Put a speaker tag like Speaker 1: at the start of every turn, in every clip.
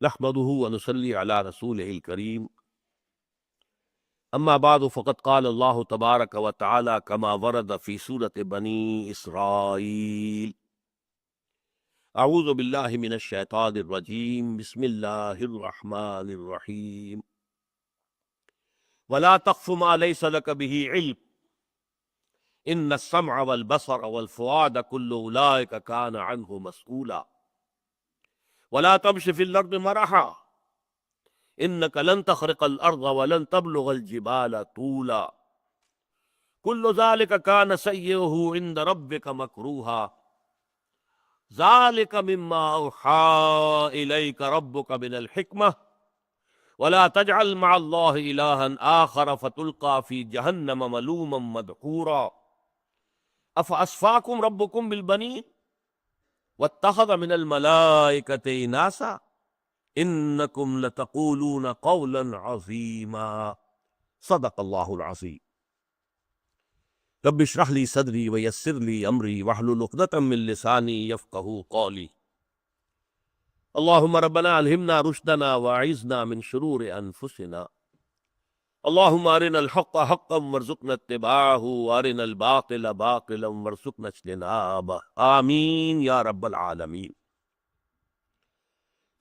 Speaker 1: نحمده ونصلي على رسوله الكريم اما بعد فقد قال الله تبارك وتعالى كما ورد في سورة بني اسرائيل اعوذ بالله من الشيطان الرجيم بسم الله الرحمن الرحيم ولا تقف ما ليس لك به علم ان السمع والبصر والفؤاد كل اولئك كان عنه مسؤولا ولا تمش في الارض مرحا انك لن تخرق الارض ولن تبلغ الجبال طولا كل ذلك كان سيئه عند ربك مكروها ذلك مما اوحى اليك ربك من الحكمه ولا تجعل مع الله الها اخر فتلقى في جهنم ملوما مدحورا افاصفاكم ربكم بالبنين واتخذ من الملائكة اناسا انکم لتقولون قولا عظیما صدق اللہ العظیم رب اشرح لی صدری ویسر لی امری واحلل عقدۃ من لسانی یفقہوا قولی اللہم ربنا الہمنا رشدنا واعذنا من شرور انفسنا اللہم ارنا الحق حقا وارزقنا اتباعہ وارنا الباطل باطلا وارزقنا اجتنابہ آمین یا رب العالمین۔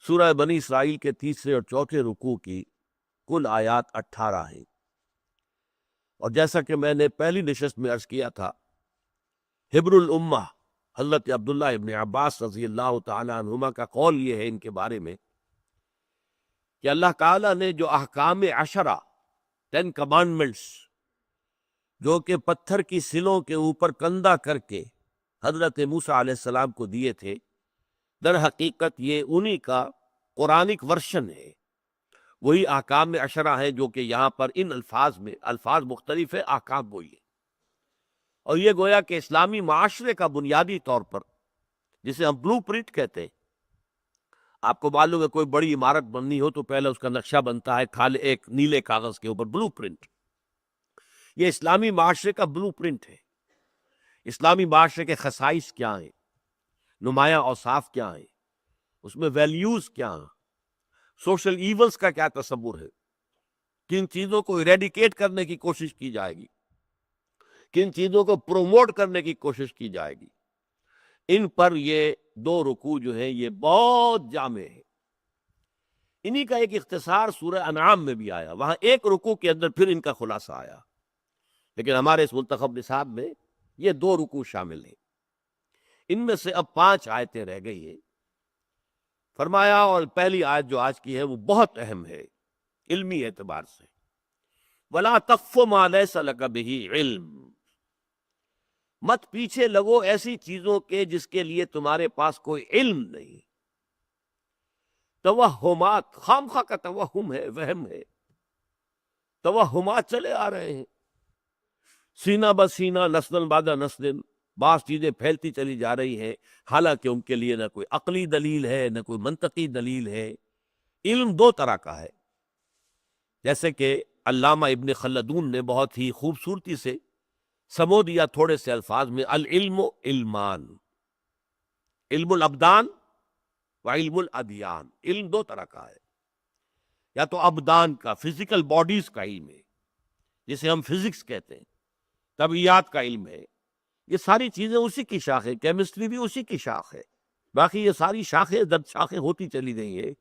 Speaker 1: سورہ بنی اسرائیل کے تیسرے اور چوتھے رکوع کی کل آیات 18 ہیں، اور جیسا کہ میں نے پہلی نشست میں عرض کیا تھا، حبر الامہ حضرت عبداللہ ابن عباس رضی اللہ تعالیٰ عنہما کا قول یہ ہے ان کے بارے میں کہ اللہ تعالیٰ نے جو احکام عشرہ 10 کمانڈمنٹس جو کہ پتھر کی سلوں کے اوپر کندہ کر کے حضرت موسیٰ علیہ السلام کو دیے تھے، در حقیقت یہ انہی کا قرآنک ورشن ہے، وہی احکام عشرہ ہیں جو کہ یہاں پر ان الفاظ میں الفاظ مختلف ہے، احکام وہی ہے۔ اور یہ گویا کہ اسلامی معاشرے کا بنیادی طور پر جسے ہم بلو پرنٹ کہتے ہیں، آپ کو معلوم ہے کوئی بڑی عمارت بننی ہو تو پہلے اس کا نقشہ بنتا ہے کھالے ایک نیلے کاغذ کے اوپر، بلو پرنٹ۔ یہ اسلامی معاشرے کا بلو پرنٹ ہے۔ اسلامی معاشرے کے خصائص کیا ہیں، نمایاں اوصاف کیا ہیں، اس میں ویلیوز کیا ہیں، سوشل ایونز کا کیا تصور ہے، کن چیزوں کو ایریڈیکیٹ کرنے کی کوشش کی جائے گی، کن چیزوں کو پروموٹ کرنے کی کوشش کی جائے گی، ان پر یہ 2 رکوع جو ہیں یہ بہت جامع ہے۔ انہی کا ایک اختصار سورہ انعام میں بھی آیا، وہاں ایک رکوع کے اندر پھر ان کا خلاصہ آیا، لیکن ہمارے اس منتخب نصاب میں یہ 2 رکوع شامل ہیں۔ ان میں سے اب 5 آیتیں رہ گئی ہیں۔ فرمایا، اور پہلی آیت جو آج کی ہے وہ بہت اہم ہے علمی اعتبار سے، وَلَا تَقْفُ مَا لَيْسَ لَكَ بِهِ علم، مت پیچھے لگو ایسی چیزوں کے جس کے لیے تمہارے پاس کوئی علم نہیں۔ توہمات، خامخواہ کا توہم ہے، وہم ہے، توہمات چلے آ رہے ہیں سینہ بسینہ، نسل بعد نسل، بعض چیزیں پھیلتی چلی جا رہی ہیں، حالانکہ ان کے لیے نہ کوئی عقلی دلیل ہے نہ کوئی منطقی دلیل ہے۔ علم 2 طرح کا ہے، جیسے کہ علامہ ابن خلدون نے بہت ہی خوبصورتی سے سمو دیا تھوڑے سے الفاظ میں، العلم علمان، علم الابدان و علم الادیان۔ علم 2 طرح کا ہے، یا تو ابدان کا، فزیکل باڈیز کا علم ہے جسے ہم فزکس کہتے ہیں، طبیعیات کا علم ہے، یہ ساری چیزیں اسی کی شاخ ہے، کیمسٹری بھی اسی کی شاخ ہے، باقی یہ ساری شاخیں در شاخیں ہوتی چلی گئی ہیں۔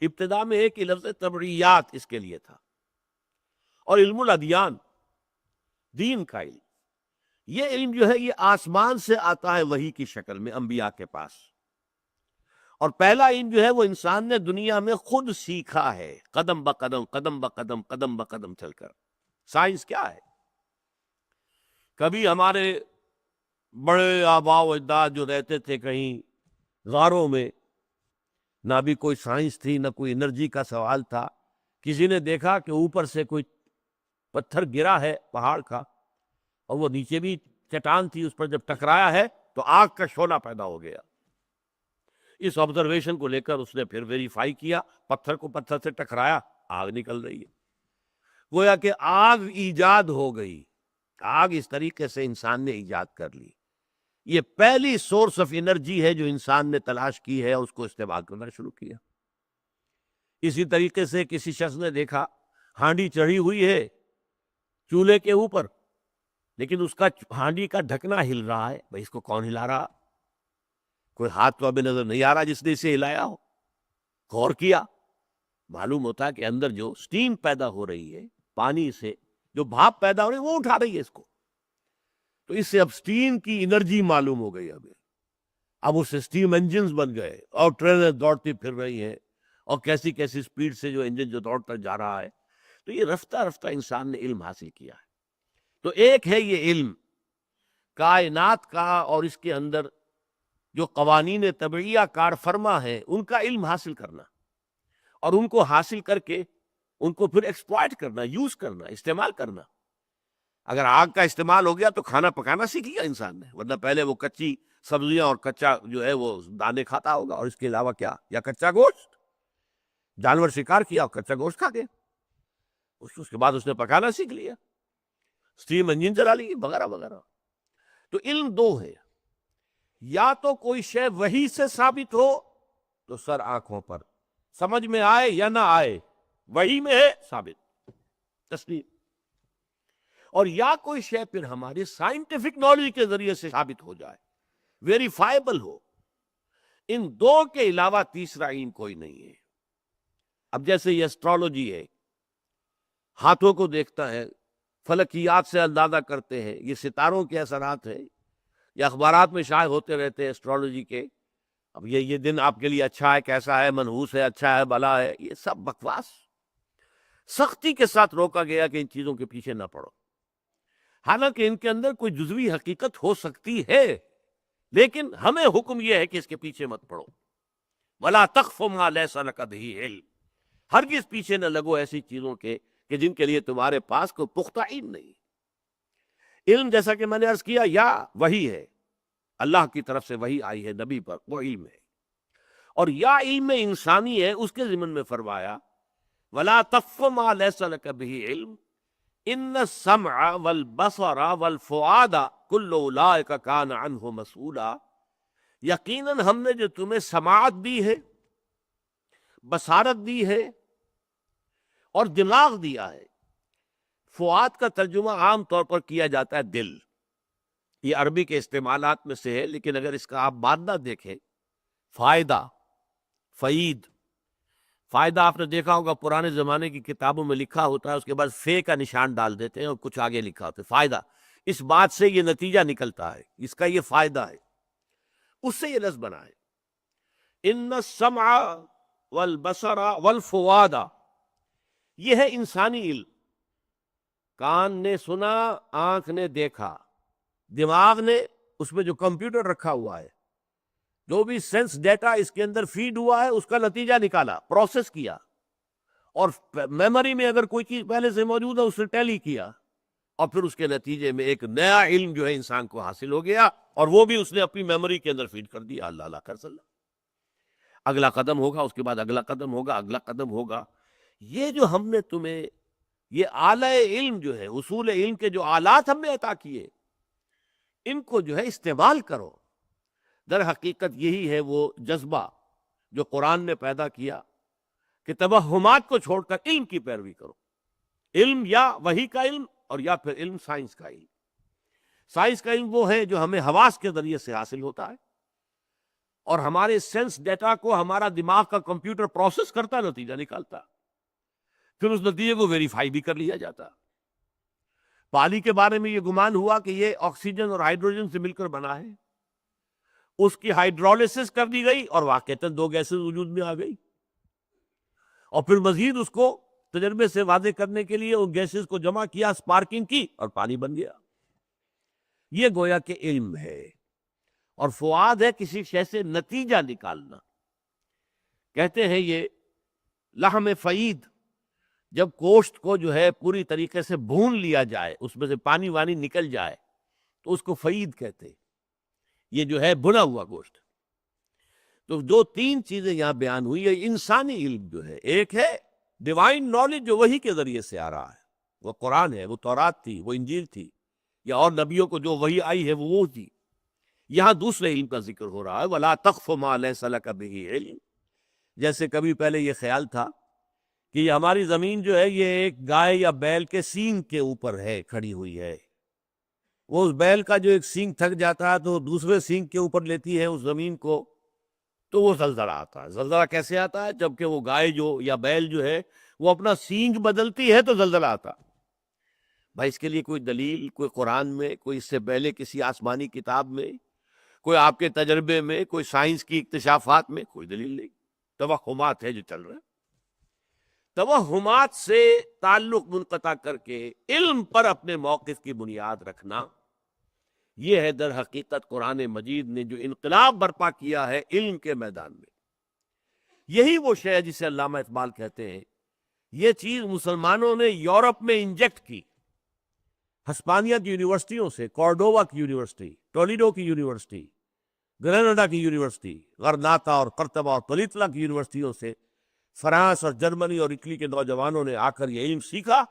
Speaker 1: ابتدا میں ایک ہی لفظ طبیعیات اس کے لیے تھا۔ اور علم الادیان، دین کا علم، یہ علم جو ہے یہ آسمان سے آتا ہے وحی کی شکل میں انبیاء کے پاس، اور پہلا علم جو ہے وہ انسان نے دنیا میں خود سیکھا ہے، قدم بقدم قدم بقدم قدم بقدم چل کر۔ سائنس کیا ہے؟ کبھی ہمارے بڑے آباء و اجداد جو رہتے تھے کہیں غاروں میں، نہ بھی کوئی سائنس تھی نہ کوئی انرجی کا سوال تھا، کسی نے دیکھا کہ اوپر سے کوئی پتھر گرا ہے پہاڑ کا، اور وہ نیچے بھی چٹان تھی، اس پر جب ٹکرایا ہے تو آگ کا شعلہ پیدا ہو گیا۔ اس آبزرویشن کو لے کر اس نے پھر ویریفائی کیا، پتھر کو پتھر سے ٹکرایا، آگ نکل رہی ہے، گویا کہ آگ ایجاد ہو گئی۔ آگ اس طریقے سے انسان نے ایجاد کر لی۔ یہ پہلی سورس آف انرجی ہے جو انسان نے تلاش کی ہے اور اس کو استعمال کرنا شروع کیا۔ اسی طریقے سے کسی شخص نے دیکھا ہانڈی چڑھی ہوئی ہے چولہے کے اوپر، لیکن اس کا ہانڈی کا ڈھکنا ہل رہا ہے، بھائی اس کو کون ہلا رہا؟ کوئی ہاتھ تو ابھی نظر نہیں آ رہا جس نے اسے ہلایا ہو۔ غور کیا، معلوم ہوتا ہے کہ اندر جو سٹیم پیدا ہو رہی ہے پانی سے، جو بھاپ پیدا ہو رہی ہے وہ اٹھا رہی ہے اس کو، تو اس سے اب سٹیم کی انرجی معلوم ہو گئی۔ اب اس سے سٹیم انجنز بن گئے اور ٹرینیں دوڑتی پھر رہی ہیں، اور کیسی کیسی سپیڈ سے جو انجن جو دوڑتا جا رہا ہے۔ تو یہ رفتہ رفتہ انسان نے علم حاصل کیا ہے۔ تو ایک ہے یہ علم کائنات کا، اور اس کے اندر جو قوانین طبعیہ کار فرما ہے ان کا علم حاصل کرنا، اور ان کو حاصل کر کے ان کو پھر ایکسپلائٹ کرنا، یوز کرنا، استعمال کرنا۔ اگر آگ کا استعمال ہو گیا تو کھانا پکانا سیکھ لیا انسان نے، ورنہ پہلے وہ کچی سبزیاں اور کچا جو ہے وہ دانے کھاتا ہوگا، اور اس کے علاوہ کیا، یا کچا گوشت، جانور شکار کیا اور کچا گوشت کھا گیا، اس کے بعد اس نے پکانا سیکھ لیا، سٹیم انجن چلا لی وغیرہ وغیرہ۔ تو علم دو ہے، یا تو کوئی شے وحی سے ثابت ہو تو سر آنکھوں پر، سمجھ میں آئے یا نہ آئے، وحی میں ہے ثابت، تسلیم، اور یا کوئی شے پھر ہماری سائنٹیفک نالج کے ذریعے سے ثابت ہو جائے، ویریفائبل ہو۔ ان دو کے علاوہ تیسرا علم کوئی نہیں ہے۔ اب جیسے یہ اسٹرالوجی ہے، ہاتھوں کو دیکھتا ہے، فلکیات سے اندازہ کرتے ہیں، یہ ستاروں کے اثرات ہیں، یہ اخبارات میں شائع ہوتے رہتے ہیں اسٹرالوجی کے۔ اب یہ دن آپ کے لیے اچھا ہے، کیسا ہے، منحوس ہے، اچھا ہے، بھلا ہے، یہ سب بکواس۔ سختی کے ساتھ روکا گیا کہ ان چیزوں کے پیچھے نہ پڑو، حالانکہ ان کے اندر کوئی جزوی حقیقت ہو سکتی ہے، لیکن ہمیں حکم یہ ہے کہ اس کے پیچھے مت پڑو۔ وَلَا تَقْفُ مَا لَيْسَ لَكَ بِهِ عِلْمٌ، ہرگز پیچھے نہ لگو ایسی چیزوں کے کہ جن کے لیے تمہارے پاس کوئی پختہ علم نہیں۔ علم جیسا کہ میں نے عرض کیا یا وحی ہے، اللہ کی طرف سے وحی آئی ہے نبی پر، وہ علم ہے، اور یا علم انسانی ہے، اس کے ضمن میں فرمایا وَلَا تَقْفُ مَا لَيْسَ لَكَ بِهِ عِلْمٌ إِنَّ السَّمْعَ وَالْبَصَرَ وَالْفُؤَادَ كُلُّ أُولَٰئِكَ كَانَ عَنْهُ مَسْئُولًا، یقیناً ہم نے جو تمہیں سماعت دی ہے، بصارت دی ہے، اور دماغ دیا ہے۔ فؤاد کا ترجمہ عام طور پر کیا جاتا ہے دل، یہ عربی کے استعمالات میں سے ہے، لیکن اگر اس کا آپ مادہ دیکھیں، فائدہ، فعید، فائدہ آپ نے دیکھا ہوگا پرانے زمانے کی کتابوں میں لکھا ہوتا ہے، اس کے بعد فے کا نشان ڈال دیتے ہیں اور کچھ آگے لکھا ہوتا ہے فائدہ، اس بات سے یہ نتیجہ نکلتا ہے، اس کا یہ فائدہ ہے، اس سے یہ لفظ بنا ہے۔ ان السمع والبصر والفؤاد، یہ ہے انسانی علم، کان نے سنا، آنکھ نے دیکھا، دماغ نے اس میں جو کمپیوٹر رکھا ہوا ہے، جو بھی سینس ڈیٹا اس کے اندر فیڈ ہوا ہے، اس کا نتیجہ نکالا، پروسیس کیا، اور میموری میں اگر کوئی چیز پہلے سے موجود ہے اسے ٹیلی کیا، اور پھر اس کے نتیجے میں ایک نیا علم جو ہے انسان کو حاصل ہو گیا، اور وہ بھی اس نے اپنی میموری کے اندر فیڈ کر دیا۔ اللہ اللہ کر صلی اللہ، اگلا قدم ہوگا، اس کے بعد اگلا قدم ہوگا، اگلا قدم ہوگا۔ یہ جو ہم نے تمہیں یہ اعلی علم جو ہے، اصول علم کے جو آلات ہم نے عطا کیے، ان کو جو ہے استعمال کرو۔ در حقیقت یہی ہے وہ جذبہ جو قرآن نے پیدا کیا کہ توہمات کو چھوڑ کر علم کی پیروی کرو۔ علم یا وحی کا علم، اور یا پھر علم سائنس کا علم۔ سائنس کا علم وہ ہے جو ہمیں حواس کے ذریعے سے حاصل ہوتا ہے، اور ہمارے سینس ڈیٹا کو ہمارا دماغ کا کمپیوٹر پروسیس کرتا، نتیجہ نکالتا، پھر اس نتیجے کو ویریفائی بھی کر لیا جاتا۔ پانی کے بارے میں یہ گمان ہوا کہ یہ آکسیجن اور ہائیڈروجن سے مل کر بنا ہے، اس کی ہائیڈرولسس کر دی گئی اور واقعتاً دو گیسز وجود میں آ گئی، اور پھر مزید اس کو تجربے سے واضح کرنے کے لیے ان گیسز کو جمع کیا، سپارکنگ کی، اور پانی بن گیا۔ یہ گویا کہ علم ہے، اور فؤاد ہے کسی شے سے نتیجہ نکالنا۔ کہتے ہیں یہ لحم فعید، جب گوشت کو جو ہے پوری طریقے سے بھون لیا جائے، اس میں سے پانی وانی نکل جائے، تو اس کو فعید کہتے ہیں، یہ جو ہے بھنا ہوا گوشت۔ تو جو تین چیزیں یہاں بیان ہوئی ہے، انسانی علم جو ہے، ایک ہے ڈیوائن نالج جو وحی کے ذریعے سے آ رہا ہے، وہ قرآن ہے، وہ تورات تھی، وہ انجیل تھی، یا اور نبیوں کو جو وحی آئی ہے وہ تھی۔ یہاں دوسرے علم کا ذکر ہو رہا ہے، وَلَا تَقْفُ مَا لَيْسَ لَكَ بِهِ عِلْمٌ، جیسے کبھی پہلے یہ خیال تھا کہ یہ ہماری زمین جو ہے یہ ایک گائے یا بیل کے سینگ کے اوپر ہے، کھڑی ہوئی ہے. وہ اس بیل کا جو ایک سینگ تھک جاتا ہے تو دوسرے سینگ کے اوپر لیتی ہے اس زمین کو، تو وہ زلزلہ آتا ہے. زلزلہ کیسے آتا ہے؟ جبکہ وہ گائے جو یا بیل جو ہے وہ اپنا سینگ بدلتی ہے تو زلزلہ آتا. بھائی اس کے لیے کوئی دلیل، کوئی قرآن میں، کوئی اس سے پہلے کسی آسمانی کتاب میں، کوئی آپ کے تجربے میں، کوئی سائنس کی اکتشافات میں کوئی دلیل نہیں. توہمات ہے جو چل رہا ہے. توہمات سے تعلق منقطع کر کے علم پر اپنے موقف کی بنیاد رکھنا، یہ ہے در حقیقت قرآن مجید نے جو انقلاب برپا کیا ہے علم کے میدان میں. یہی وہ شے ہے جسے علامہ اقبال کہتے ہیں یہ چیز مسلمانوں نے یورپ میں انجیکٹ کی. ہسپانیہ کی یونیورسٹیوں سے، کورڈووا کی یونیورسٹی، ٹولیڈو کی یونیورسٹی، گریناڈا کی یونیورسٹی، غرناطہ اور قرطبہ اور طلیطلہ کی یونیورسٹیوں سے فرانس اور جرمنی اور اٹلی کے نوجوانوں نے آ کر یہ علم سیکھا،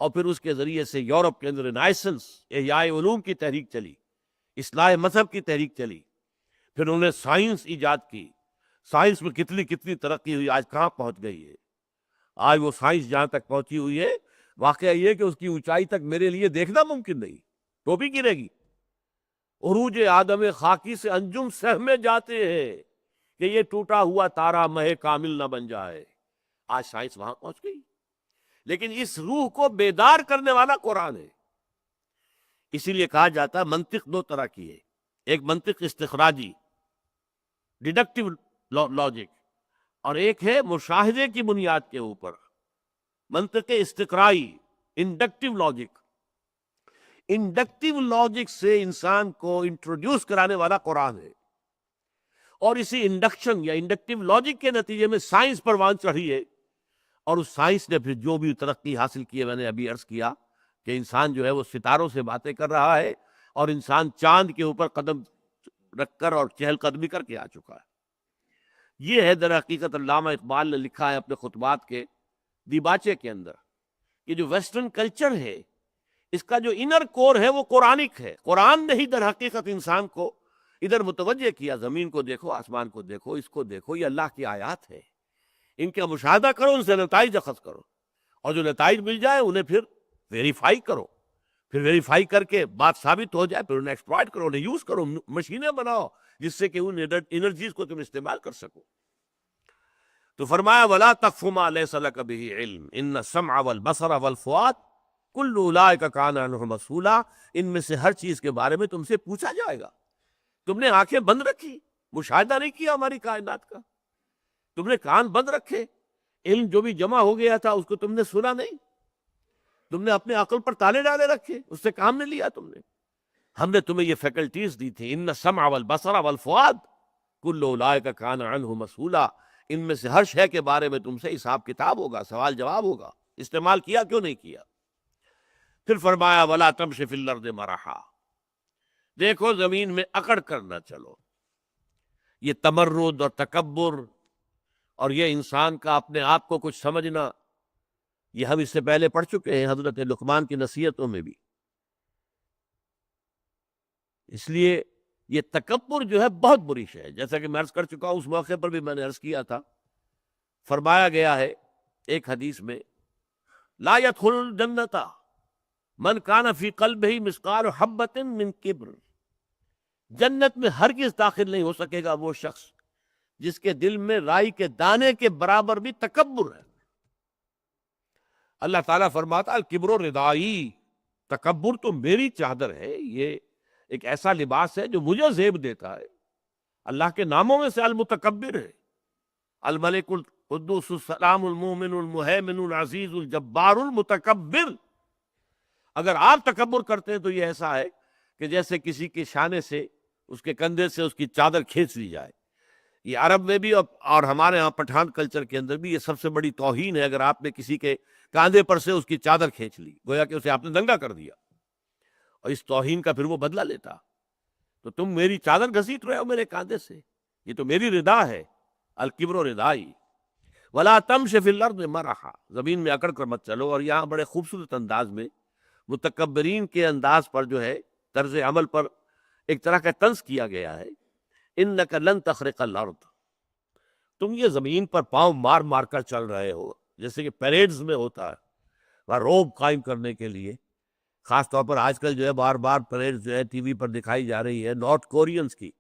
Speaker 1: اور پھر اس کے ذریعے سے یورپ کے اندر رینائسنس، احیاء علوم کی تحریک چلی، اصلاح مذہب کی تحریک چلی. پھر انہوں نے سائنس ایجاد کی. سائنس میں کتنی ترقی ہوئی، آج کہاں پہنچ گئی ہے. آج وہ سائنس جہاں تک پہنچی ہوئی ہے، واقعہ یہ کہ اس کی اونچائی تک میرے لیے دیکھنا ممکن نہیں. ٹوپی گرے گی. عروج آدم خاکی سے انجم سہمے جاتے ہیں کہ یہ ٹوٹا ہوا تارا مہ کامل نہ بن جائے. آج سائنس وہاں پہنچ گئی، لیکن اس روح کو بیدار کرنے والا قرآن ہے. اسی لیے کہا جاتا ہے منطق دو طرح کی ہے. ایک منطق استخراجی، ڈیڈکٹیو لاجک، اور ایک ہے مشاہدے کی بنیاد کے اوپر منطق استقرائی، انڈکٹیو لاجک. انڈکٹیو لاجک سے انسان کو انٹروڈیوس کرانے والا قرآن ہے، اور اسی انڈکشن یا انڈکٹیو لاجک کے نتیجے میں سائنس پروان چڑھی ہے. اور اس سائنس نے پھر جو بھی ترقی حاصل کی ہے، میں نے ابھی عرض کیا کہ انسان جو ہے وہ ستاروں سے باتیں کر رہا ہے، اور انسان چاند کے اوپر قدم رکھ کر اور چہل قدمی کر کے آ چکا ہے. یہ ہے در حقیقت علامہ اقبال نے لکھا ہے اپنے خطبات کے دیباچے کے اندر کہ جو ویسٹرن کلچر ہے اس کا جو انر کور ہے وہ قرآنک ہے. قرآن نے ہی در حقیقت انسان کو ادھر متوجہ کیا. زمین کو دیکھو، آسمان کو دیکھو، اس کو دیکھو، یہ اللہ کی آیات ہے، ان کا مشاہدہ کرو، ان سے نتائج اخذ کرو، اور جو نتائج مل جائے انہیں پھر ویریفائی کرو. پھر ویریفائی کر کے بات ثابت ہو جائے پھر انہیں ایکسپلائٹ کرو، انہیں یوز کرو، مشینیں بناؤ جس سے کہ ان انرجیز کو تم استعمال کر سکو. تو فرمایا وَلَا تَقْفُ مَا لَيْسَ لَكَ بِهِ عِلْمٌ إِنَّ السَّمْعَ وَالْبَصَرَ وَالْفُؤَادَ كُلُّ أُولَٰئِكَ كَانَ عَنْهُ مَسْئُولًا. ان میں سے ہر چیز کے بارے میں تم سے پوچھا جائے گا. تم نے آنکھیں بند رکھی، مشاہدہ نہیں کیا ہماری کائنات کا، تم نے کان بند رکھے، علم جو بھی جمع ہو گیا تھا اس کو تم نے سنا نہیں، تم نے اپنے عقل پر تالے ڈالے رکھے، اس سے کام نہیں لیا تم نے. ہم نے تمہیں یہ فیکلٹیز دی تھی. ان السمع والبصر والفؤاد کل اولئک کان عنہ مسئولا. ان میں سے ہر شے کے بارے میں تم سے حساب کتاب ہوگا، سوال جواب ہوگا. استعمال کیا کیوں نہیں کیا؟ پھر فرمایا ولا تمش فی الارض مرحا. دیکھو زمین میں اکڑ کر نہ چلو. یہ تمرد اور تکبر اور یہ انسان کا اپنے آپ کو کچھ سمجھنا، یہ ہم اس سے پہلے پڑھ چکے ہیں حضرت لقمان کی نصیحتوں میں بھی. اس لیے یہ تکبر جو ہے بہت بری شے ہے. جیسا کہ میں عرض کر چکا ہوں، اس موقع پر بھی میں نے عرض کیا تھا، فرمایا گیا ہے ایک حدیث میں لا يدخل الجنت من کان فی قلبہ مثقال حبۃ من کبر. جنت میں ہرگز داخل نہیں ہو سکے گا وہ شخص جس کے دل میں رائی کے دانے کے برابر بھی تکبر ہے. اللہ تعالیٰ فرماتا الکبر ردائی، تکبر تو میری چادر ہے، یہ ایک ایسا لباس ہے جو مجھے زیب دیتا ہے. اللہ کے ناموں میں سے المتکبر ہے، الملک القدوس السلام المومن المہیمن العزیز الجبار المتکبر. اگر آپ تکبر کرتے ہیں تو یہ ایسا ہے کہ جیسے کسی کے شانے سے، اس کے کندھے سے اس کی چادر کھینچ لی جائے. یہ عرب میں بھی اور ہمارے ہاں پٹھان کلچر کے اندر بھی یہ سب سے بڑی توہین ہے اگر آپ نے کسی کے کاندھے پر سے اس کی چادر کھینچ لی، گویا کہ اسے آپ نے ننگا کر دیا، اور اس توہین کا پھر وہ بدلہ لیتا. تو تم میری چادر گھسیٹ رہے ہو میرے کاندھے سے، یہ تو میری ردا ہے. الکبر ردائی ولا تمش فی الارض مرحا. زمین میں اکڑ کر مت چلو. اور یہاں بڑے خوبصورت انداز میں متکبرین کے انداز پر جو ہے طرز عمل پر ایک طرح کا طنز کیا گیا ہے. انک لن تخرق الارض، تم یہ زمین پر پاؤں مار مار کر چل رہے ہو، جیسے کہ پیریڈز میں ہوتا ہے، وہ روب قائم کرنے کے لیے، خاص طور پر آج کل جو ہے بار بار پیریڈز جو ہے ٹی وی پر دکھائی جا رہی ہے نارتھ کورینز کی،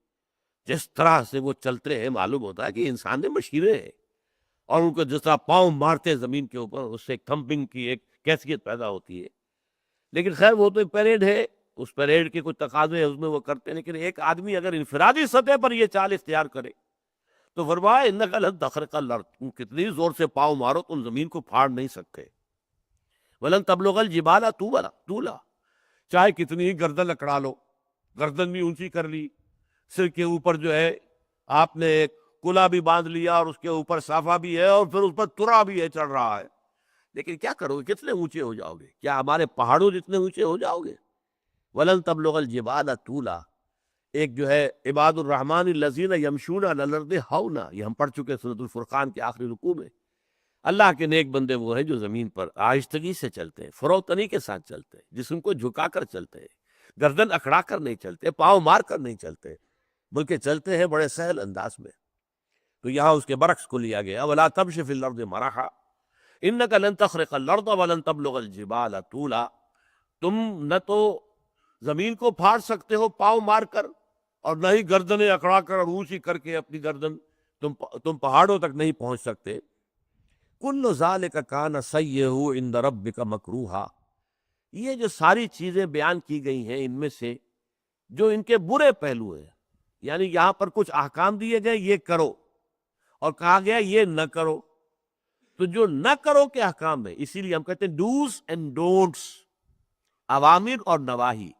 Speaker 1: جس طرح سے وہ چلتے ہیں معلوم ہوتا ہے کہ انسان مشیرے ہیں، اور ان کو جس طرح پاؤں مارتے زمین کے اوپر، اس سے تھمپنگ کی ایک کیفیت پیدا ہوتی ہے۔ لیکن خیر وہ تو ایک پیریڈ ہے، اس پیریڈ کے کچھ تقاضے ہیں، اس میں وہ کرتے ہیں، لیکن ایک آدمی اگر انفرادی سطح پر یہ چال اختیار کرے تو فرمایا انک لن تخرق الارض، تم کتنی زور سے پاؤں مارو تم زمین کو پھاڑ نہیں سکتے، ولن تبلغ الجبال طولا، چاہے کتنی ہی گردن اکڑا لو، گردن بھی اونچی کر لی، سر کے اوپر جو ہے آپ نے ایک کلا بھی باندھ لیا اور اس کے اوپر صافہ بھی ہے اور پھر اس پر ترا بھی ہے چڑھ رہا ہے، لیکن کیا کرو گے؟ کتنے اونچے ہو جاؤ گے؟ کیا ہمارے پہاڑوں جتنے اونچے ہو جاؤ گے؟ ولن تبلغ الجبال طولا، ایک جو ہے عباد الرحمن الذین یمشون علی الارض ہونا، یہ ہم پڑھ چکے سورۃ الفرقان کے آخری رکوع میں۔ اللہ کے نیک بندے وہ ہیں جو زمین پر آہستگی سے چلتے ہیں، فروتنی کے ساتھ چلتے ہیں، جسم کو جھکا کر چلتے ہیں، گردن اکڑا کر نہیں چلتے، پاؤں مار کر نہیں چلتے، بلکہ چلتے ہیں بڑے سہل انداز میں۔ تو یہاں اس کے برعکس کو لیا گیا، ولا تمش فی الارض مرحا انک لن تخرق الارض ولن تبلغ الجبال طولا، تم نہ تو زمین کو پھاڑ سکتے ہو پاؤں مار کر، اور نہ ہی گردنیں اکڑا کر اور اونچی کر کے اپنی گردن تم پہاڑوں تک نہیں پہنچ سکتے۔ کل ذالک کان سیئہ عند ربک مکروہا، یہ جو ساری چیزیں بیان کی گئی ہیں ان میں سے جو ان کے برے پہلو ہیں، یعنی یہاں پر کچھ احکام دیے گئے یہ کرو، اور کہا گیا یہ نہ کرو، تو جو نہ کرو کے احکام ہے، اسی لیے ہم کہتے ہیں ڈوز اینڈ ڈونٹس، اوامر اور نواہی۔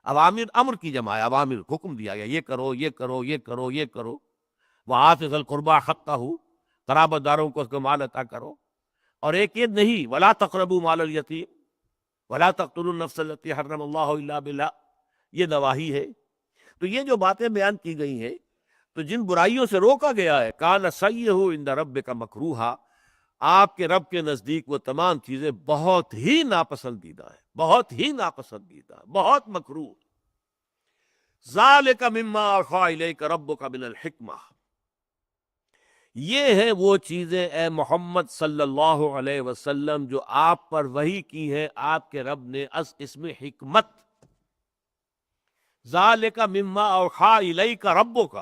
Speaker 1: اوامر امر کی جمع ہے، اوامر حکم دیا گیا یہ کرو یہ کرو یہ کرو یہ کرو، وآت ذی القربی حقہ، قرابت داروں کو اس کو مال عطا کرو، اور ایک یہ نہیں ولا تقربوا مال الیتیم ولا تقتلوا النفس التي حرم اللہ الا بالحق، یہ نواہی ہے۔ تو یہ جو باتیں بیان کی گئی ہیں، تو جن برائیوں سے روکا گیا ہے، کان سیئہ عند ربک مکروہا، آپ کے رب کے نزدیک وہ تمام چیزیں بہت ہی ناپسندیدہ ہیں، بہت ہی ناپسندیدہ، بہت مکروہ۔ ذالک مما اوحی الیک ربک من الحکمہ، یہ ہیں وہ چیزیں اے محمد صلی اللہ علیہ وسلم جو آپ پر وحی کی ہے آپ کے رب نے از اسم حکمت۔ ذالک مما اوحی الیک ربک،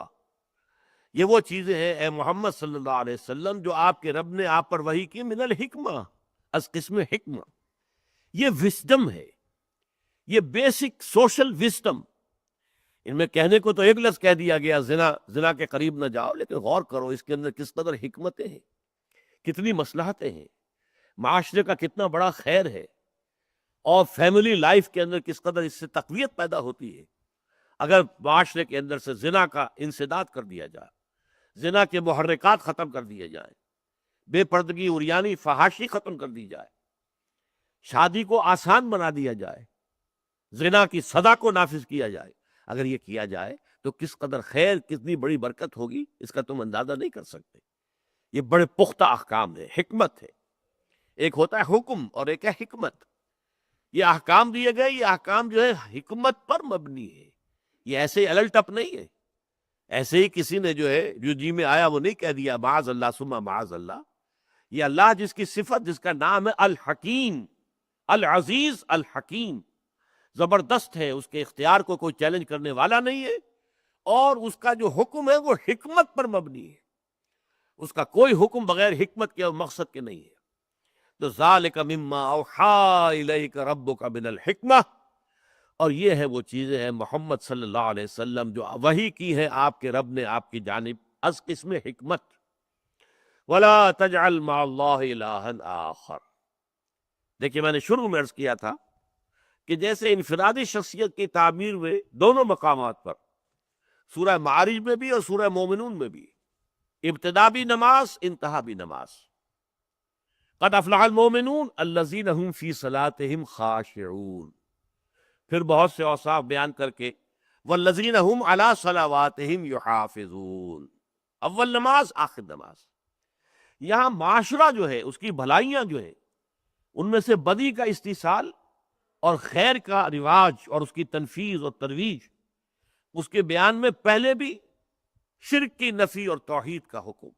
Speaker 1: یہ وہ چیزیں ہیں اے محمد صلی اللہ علیہ وسلم جو آپ کے رب نے آپ پر وحی کی من الحکمہ، از قسم حکمہ، یہ وزڈم ہے، یہ بیسک سوشل وزڈم۔ ان میں کہنے کو تو ایک لفظ کہہ دیا گیا زنا کے قریب نہ جاؤ، لیکن غور کرو اس کے اندر کس قدر حکمتیں ہیں، کتنی مصلحتیں ہیں، معاشرے کا کتنا بڑا خیر ہے، اور فیملی لائف کے اندر کس قدر اس سے تقویت پیدا ہوتی ہے۔ اگر معاشرے کے اندر سے زنا کا انسداد کر دیا جائے، زنا کے محرکات ختم کر دیے جائیں، بے پردگی عریانی فحاشی ختم کر دی جائے، شادی کو آسان بنا دیا جائے، زنا کی سزا کو نافذ کیا جائے، اگر یہ کیا جائے تو کس قدر خیر، کتنی بڑی برکت ہوگی، اس کا تم اندازہ نہیں کر سکتے۔ یہ بڑے پختہ احکام ہے، حکمت ہے، ایک ہوتا ہے حکم اور ایک ہے حکمت۔ یہ احکام دیے گئے، یہ احکام جو ہے حکمت پر مبنی ہے، یہ ایسے ہی الٹ اپ نہیں ہے، ایسے ہی کسی نے جو ہے جو جی میں آیا وہ نہیں کہہ دیا معاذ اللہ ثم معاذ اللہ۔ یہ اللہ جس کی صفت، جس کا نام ہے الحکیم، العزیز الحکیم، زبردست ہے، اس کے اختیار کو کوئی چیلنج کرنے والا نہیں ہے، اور اس کا جو حکم ہے وہ حکمت پر مبنی ہے، اس کا کوئی حکم بغیر حکمت کے اور مقصد کے نہیں ہے۔ تو ذالک مما اوحی الیک ربک من الحکمہ، اور یہ ہے وہ چیزیں ہیں محمد صلی اللہ علیہ وسلم جو وحی کی ہے آپ کے رب نے آپ کی جانب از قسم حکمت۔ ولا تجعل مع اللہ الہا آخر، دیکھیے میں نے شروع میں عرض کیا تھا کہ جیسے انفرادی شخصیت کی تعمیر میں دونوں مقامات پر، سورہ معارج میں بھی اور سورہ مومنون میں بھی، ابتدا بھی نماز انتہا بھی نماز، قد افلح المومنون الذین هم فی صلاتهم خاشعون، پھر بہت سے اوصاف بیان کر کے والذین هم علی صلواتهم یحافظون، اول نماز آخر نماز۔ یہاں معاشرہ جو ہے اس کی بھلائیاں جو ہیں ان میں سے بدی کا استحصال اور خیر کا رواج اور اس کی تنفیذ اور ترویج، اس کے بیان میں پہلے بھی شرک کی نفی اور توحید کا حکم،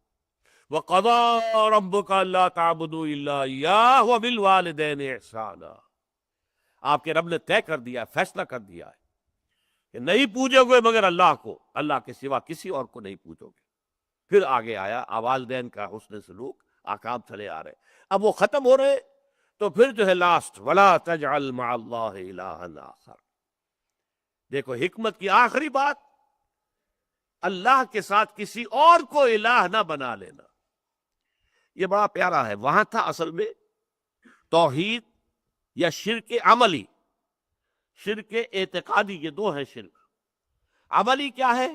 Speaker 1: وَقَضَىٰ رَبُّكَ أَلَّا تَعْبُدُوا إِلَّا إِيَّاهُ وَبِالْوَالِدَيْنِ إِحْسَانًا۔ آپ کے رب نے طے کر دیا، فیصلہ کر دیا ہے کہ نہیں پوجو گے مگر اللہ کو، اللہ کے سوا کسی اور کو نہیں پوجو گے۔ پھر آگے آیا والدین کا حسن سلوک، احکام چلے آ رہے، اب وہ ختم ہو رہے تو پھر جو ہے لاسٹ وَلَا تَجْعَلْ مَعَ اللَّهِ إِلَٰهًا آخَرَ۔ دیکھو حکمت کی آخری بات، اللہ کے ساتھ کسی اور کو الہ نہ بنا لینا۔ یہ بڑا پیارا ہے۔ وہاں تھا اصل میں توحید یا شرک عملی، شرک اعتقادی، یہ دو ہیں شرک۔ عملی کیا ہے؟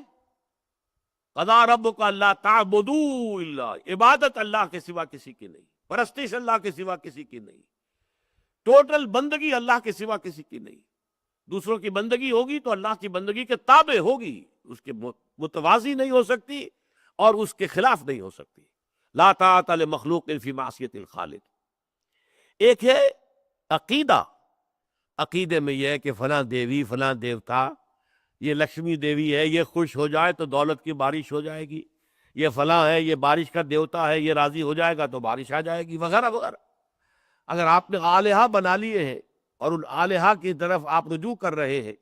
Speaker 1: قضا ربک اللہ تعبدوا الا، عبادت اللہ کے سوا کسی کی نہیں، پرستش اللہ کے سوا کسی کی نہیں، ٹوٹل بندگی اللہ کے سوا کسی کی نہیں۔ دوسروں کی بندگی ہوگی تو اللہ کی بندگی کے تابع ہوگی، اس کے متوازی نہیں ہو سکتی اور اس کے خلاف نہیں ہو سکتی۔ لا طاعۃ لمخلوق فی معصیۃ الخالق۔ ایک ہے عقیدہ، عقیدے میں یہ ہے کہ فلاں دیوی، فلاں دیوتا، یہ لکشمی دیوی ہے، یہ خوش ہو جائے تو دولت کی بارش ہو جائے گی، یہ فلاں ہے، یہ بارش کا دیوتا ہے، یہ راضی ہو جائے گا تو بارش آ جائے گی، وغیرہ وغیرہ۔ اگر آپ نے آلہہ بنا لیے ہیں اور ان آلہہ کی طرف آپ رجوع کر رہے ہیں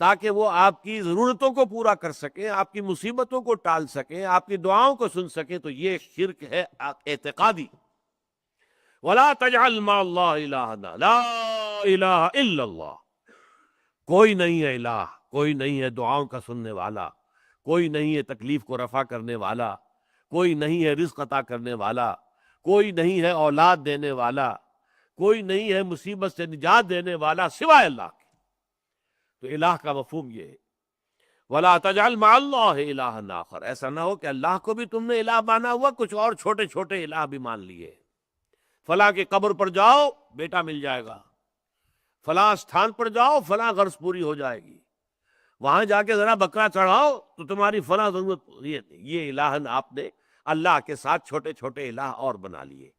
Speaker 1: تاکہ وہ آپ کی ضرورتوں کو پورا کر سکیں، آپ کی مصیبتوں کو ٹال سکیں، آپ کی دعاؤں کو سن سکیں، تو یہ شرک ہے اعتقادی۔ وَلَا تَجْعَلْ مَعَ اللَّهِ إِلَٰهًا، لا الہ الا اللہ۔ کوئی نہیں ہے الہ، کوئی نہیں ہے دعاؤں کا سننے والا، کوئی نہیں ہے تکلیف کو رفع کرنے والا، کوئی نہیں ہے رزق عطا کرنے والا، کوئی نہیں ہے اولاد دینے والا، کوئی نہیں ہے مصیبت سے نجات دینے والا سوائے اللہ کے۔ تو الہ کا مفہوم یہ ہے، وَلَا تَجْعَلْ مَعَ اللَّهِ إِلَٰهًا آخر۔ ایسا نہ ہو کہ اللہ کو بھی تم نے الہ مانا ہوا، کچھ اور چھوٹے چھوٹے الہ بھی مان لیے۔ فلاں کی قبر پر جاؤ بیٹا مل جائے گا، فلاں استھان پر جاؤ فلاں غرض پوری ہو جائے گی، وہاں جا کے ذرا بکرا چڑھاؤ تو تمہاری فلاں ضرورت پوری۔ یہ الہن آپ نے اللہ کے ساتھ چھوٹے چھوٹے الہ اور بنا لیے۔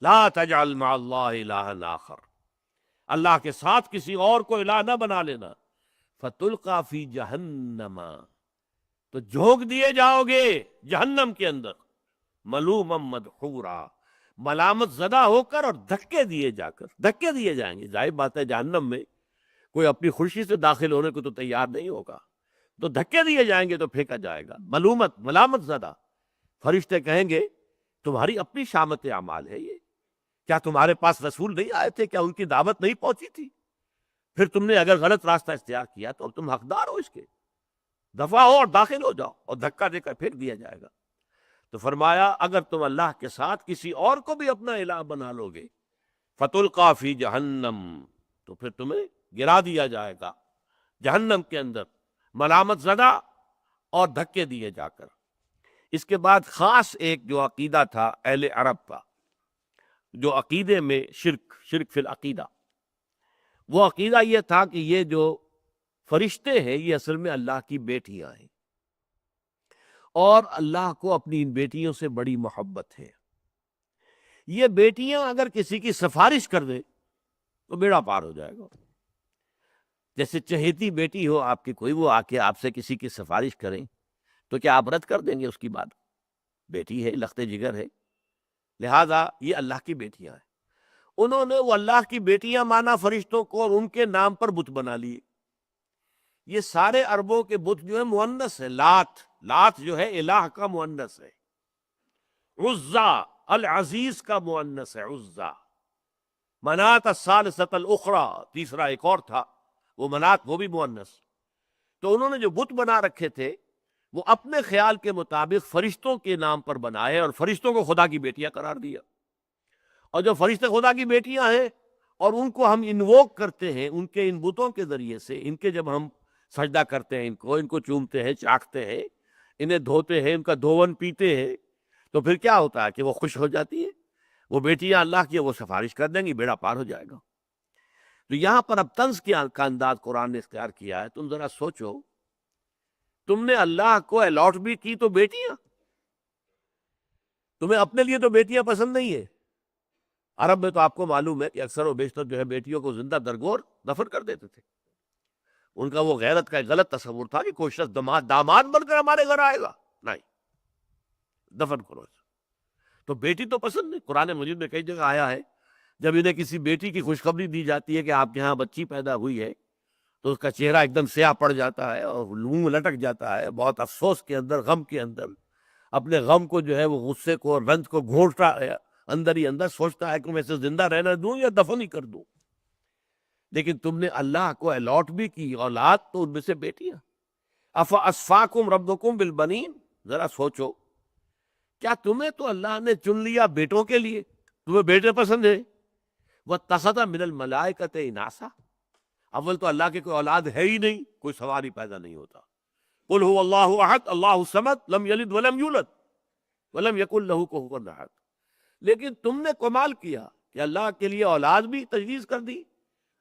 Speaker 1: لا تجعل مع اللہ الہا آخر، اللہ کے ساتھ کسی اور کو الہ نہ بنا لینا۔ فتلقى فی جہنم، تو جھونک دیے جاؤ گے جہنم کے اندر، ملوما مدحورا، ملامت زدہ ہو کر اور دھکے دیے جا کر، دھکے دیے جائیں گے۔ ظاہر بات ہے جہنم میں کوئی اپنی خوشی سے داخل ہونے کو تو تیار نہیں ہوگا، تو دھکے دیے جائیں گے تو پھینکا جائے گا، ملامت زدہ۔ فرشتے کہیں گے تمہاری اپنی شامت اعمال ہے یہ، کیا تمہارے پاس رسول نہیں آئے تھے؟ کیا ان کی دعوت نہیں پہنچی تھی؟ پھر تم نے اگر غلط راستہ اختیار کیا تو اب تم حقدار ہو اس کے، دفع ہو اور داخل ہو جاؤ، اور دھکا دے کر پھینک دیا جائے گا۔ تو فرمایا اگر تم اللہ کے ساتھ کسی اور کو بھی اپنا الہ بنا لو گے، فتلقى فی جہنم، تو پھر تمہیں گرا دیا جائے گا جہنم کے اندر، ملامت زدہ اور دھکے دیے جا کر۔ اس کے بعد خاص ایک جو عقیدہ تھا اہل عرب کا، جو عقیدے میں شرک فی العقیدہ، وہ عقیدہ یہ تھا کہ یہ جو فرشتے ہیں یہ اصل میں اللہ کی بیٹیاں ہیں، اور اللہ کو اپنی ان بیٹیوں سے بڑی محبت ہے۔ یہ بیٹیاں اگر کسی کی سفارش کر دیں تو بیڑا پار ہو جائے گا۔ جیسے چہیتی بیٹی ہو آپ کی کوئی، وہ آ کے آپ سے کسی کی سفارش کریں تو کیا آپ رد کر دیں گے اس کی بات؟ بیٹی ہے، لخت جگر ہے، لہذا یہ اللہ کی بیٹیاں ہیں۔ انہوں نے وہ اللہ کی بیٹیاں مانا فرشتوں کو، اور ان کے نام پر بت بنا لیے۔ یہ سارے عربوں کے بت جو ہے مؤنث ہے، لات جو ہے الہ کا مؤنث ہے، عزا العزیز کا مؤنث ہے عزا، منات الثالثۃ الاخری، تیسرا ایک اور تھا وہ منات، وہ بھی مؤنث۔ تو انہوں نے جو بت بنا رکھے تھے وہ اپنے خیال کے مطابق فرشتوں کے نام پر بنائے، اور فرشتوں کو خدا کی بیٹیاں قرار دیا۔ اور جو فرشتے خدا کی بیٹیاں ہیں اور ان کو ہم انووک کرتے ہیں ان کے ان بتوں کے ذریعے سے، ان کے جب ہم سجدہ کرتے ہیں، ان کو چومتے ہیں، چاٹتے ہیں، انہیں دھوتے ہیں، ان کا دھون پیتے ہیں، تو پھر کیا ہوتا ہے کہ وہ خوش ہو جاتی ہے، وہ بیٹیاں اللہ کی، وہ سفارش کر دیں گی، بیڑا پار ہو جائے گا۔ تو یہاں پر اب طنز کا انداز قرآن نے اختیار کیا ہے۔ تم ذرا سوچو، تم نے اللہ کو الاٹ بھی کی تو بیٹیاں، تمہیں اپنے لیے تو بیٹیاں پسند نہیں ہے۔ عرب میں تو آپ کو معلوم ہے کہ اکثر و بیشتر جو ہے بیٹیوں کو زندہ درگور دفن کر دیتے تھے۔ ان کا وہ غیرت کا ایک غلط تصور تھا کہ کوئی شخص داماد بن کر ہمارے گھر آئے گا، نہیں، دفن کرو۔ تو بیٹی تو پسند نہیں. قرآن مجید میں کئی جگہ آیا ہے جب انہیں کسی بیٹی کی خوشخبری دی جاتی ہے کہ آپ کے ہاں بچی پیدا ہوئی ہے تو اس کا چہرہ ایک دم سیاہ پڑ جاتا ہے اور منہ لٹک جاتا ہے, بہت افسوس کے اندر, غم کے اندر, اپنے غم کو جو ہے وہ غصے کو اور رنج کو گھونٹتا ہے اندر ہی اندر, سوچتا ہے کہ میں اسے زندہ رہنا دوں یا دفن ہی کر دوں. لیکن تم نے اللہ کو الاٹ بھی کی اولاد, تو ان میں سے بیٹیاں. افاسفاکم ربکم بالبنین, ذرا سوچو, کیا تمہیں تو اللہ نے چن لیا بیٹوں کے لیے, تمہیں بیٹے پسند ہیں. واتخذ من الملائکۃ اناسا, اول تو اللہ کے کوئی اولاد ہے ہی نہیں, کوئی سوال ہی پیدا نہیں ہوتا. قل هو اللہ احد اللہ الصمد لم یلد ولم یولد ولم یکن لہ کفوا احد. لیکن تم نے کمال کیا کہ اللہ کے لیے اولاد بھی تجویز کر دی,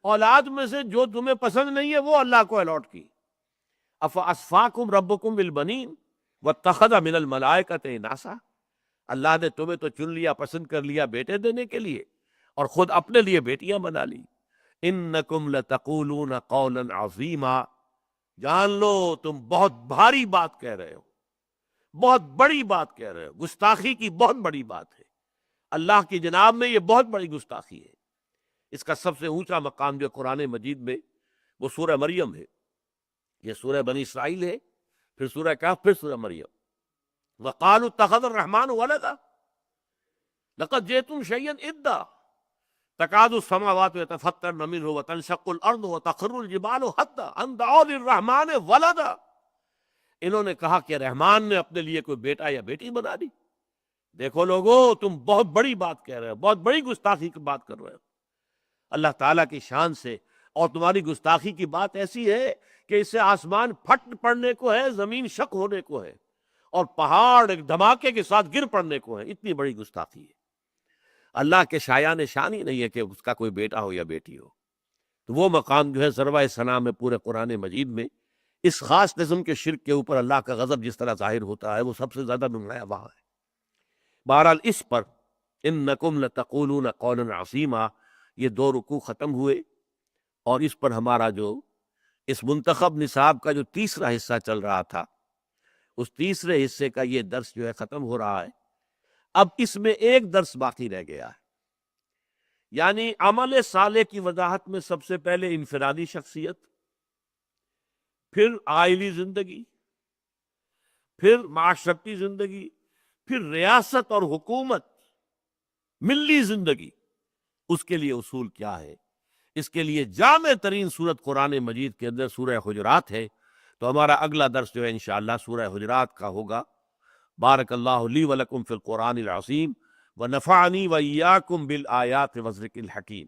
Speaker 1: اولاد میں سے جو تمہیں پسند نہیں ہے وہ اللہ کو الاٹ کی. افاسفاکم ربکم بالبنین واتخذ من الملائکۃ اناسا, اللہ نے تمہیں تو چن لیا, پسند کر لیا بیٹے دینے کے لیے, اور خود اپنے لیے بیٹیاں بنا لی. انکم لتقولون قولا عظیما, جان لو تم بہت بھاری بات کہہ رہے ہو, بہت بڑی بات کہہ رہے ہو, گستاخی کی بہت بڑی بات ہے. اللہ کی جناب میں یہ بہت بڑی گستاخی ہے. اس کا سب سے اونچا مقام جو قرآن مجید میں وہ سورہ مریم ہے. یہ سورہ بنی اسرائیل ہے, پھر سورہ کہف, پھر سورہ مریم. وقالوا اتخذ الرحمن ولدا لقد جئتم شيئا ادا تكاد السماوات يتفطرن منه وتنشق الارض وتخر الجبال حتى ان دعوا للرحمن ولدا. انہوں نے کہا کہ رحمان نے اپنے لیے کوئی بیٹا یا بیٹی بنا دی. دیکھو لوگو, تم بہت بڑی بات کہہ رہے ہو, بہت بڑی گستاخی کی بات کر رہے ہو اللہ تعالیٰ کی شان سے. اور تمہاری گستاخی کی بات ایسی ہے کہ اس سے آسمان پھٹ پڑنے کو ہے, زمین شق ہونے کو ہے, اور پہاڑ ایک دھماکے کے ساتھ گر پڑنے کو ہے. اتنی بڑی گستاخی ہے. اللہ کے شایان شان ہی نہیں ہے کہ اس کا کوئی بیٹا ہو یا بیٹی ہو. تو وہ مقام جو ہے ضربہ ثنا میں پورے قرآن مجید میں اس خاص قسم کے شرک کے اوپر اللہ کا غضب جس طرح ظاہر ہوتا ہے وہ سب سے زیادہ نمایاں وہاں ہے. بہرحال اس پر انکم لتقولون قولا عظیما, یہ 2 رکوع ختم ہوئے, اور اس پر ہمارا جو اس منتخب نصاب کا جو تیسرا حصہ چل رہا تھا, اس تیسرے حصے کا یہ درس جو ہے ختم ہو رہا ہے. اب اس میں ایک درس باقی رہ گیا ہے, یعنی عمل صالح کی وضاحت میں سب سے پہلے انفرادی شخصیت, پھر عائلی زندگی, پھر معاشرتی زندگی, پھر ریاست اور حکومت, ملی زندگی. اس کے لیے اصول کیا ہے؟ اس کے لیے جامع ترین سورت قرآن مجید کے اندر سورہ حجرات ہے. تو ہمارا اگلا درس جو ہے انشاءاللہ سورہ حجرات کا ہوگا. بارک اللہ لی ولکم فی القرآن العظیم ونفعنی وإیاکم بالآیات والذکر الحکیم.